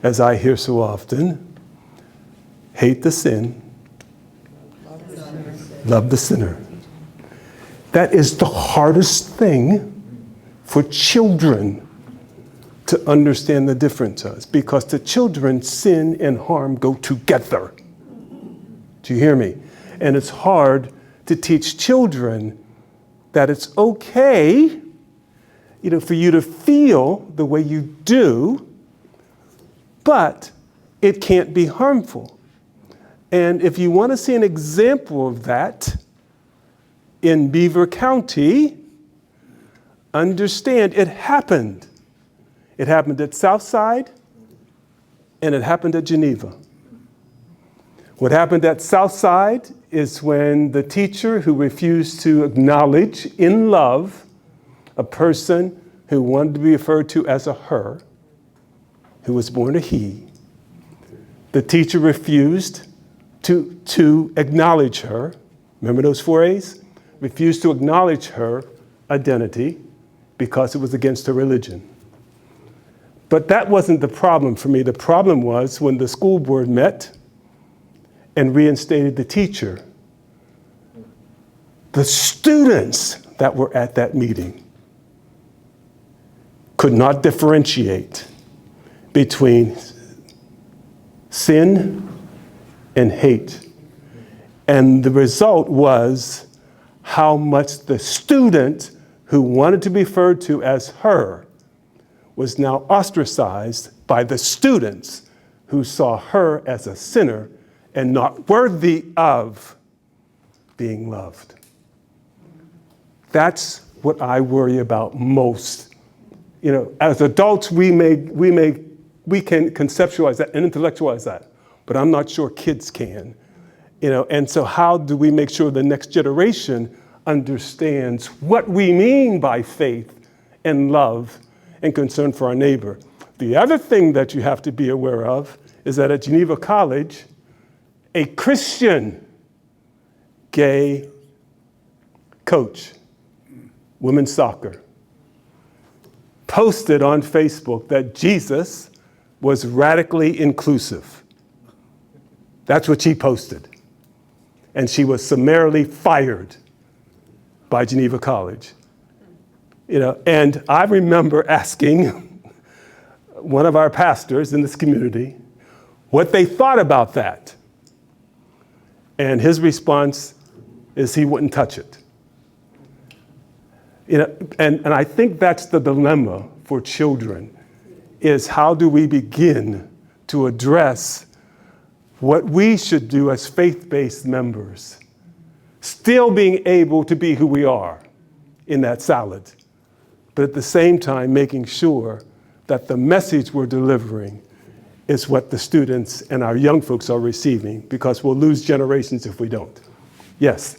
as I hear so often, hate the sin, love the sinner. That is the hardest thing for children to understand the difference of, because to children, sin and harm go together. Do you hear me? And it's hard to teach children that it's okay, for you to feel the way you do, but it can't be harmful. And if you want to see an example of that in Beaver County, understand it happened. It happened at Southside, and it happened at Geneva. What happened at Southside is when the teacher who refused to acknowledge in love a person who wanted to be referred to as a her, who was born a he, the teacher refused to acknowledge her. Remember those 4 A's? Refused to acknowledge her identity because it was against her religion. But that wasn't the problem for me. The problem was when the school board met and reinstated the teacher. The students that were at that meeting could not differentiate between sin and hate. And the result was how much the student who wanted to be referred to as her was now ostracized by the students who saw her as a sinner and not worthy of being loved. That's what I worry about most. As adults, we can conceptualize that and intellectualize that, but I'm not sure kids can. And so how do we make sure the next generation understands what we mean by faith and love and concern for our neighbor? The other thing that you have to be aware of is that at Geneva College, a Christian gay coach, women's soccer, posted on Facebook that Jesus was radically inclusive. That's what she posted. And she was summarily fired by Geneva College. And I remember asking one of our pastors in this community what they thought about that. And his response is he wouldn't touch it. And I think that's the dilemma for children, is how do we begin to address what we should do as faith-based members, still being able to be who we are in that salad, but at the same time making sure that the message we're delivering is what the students and our young folks are receiving, because we'll lose generations if we don't. Yes?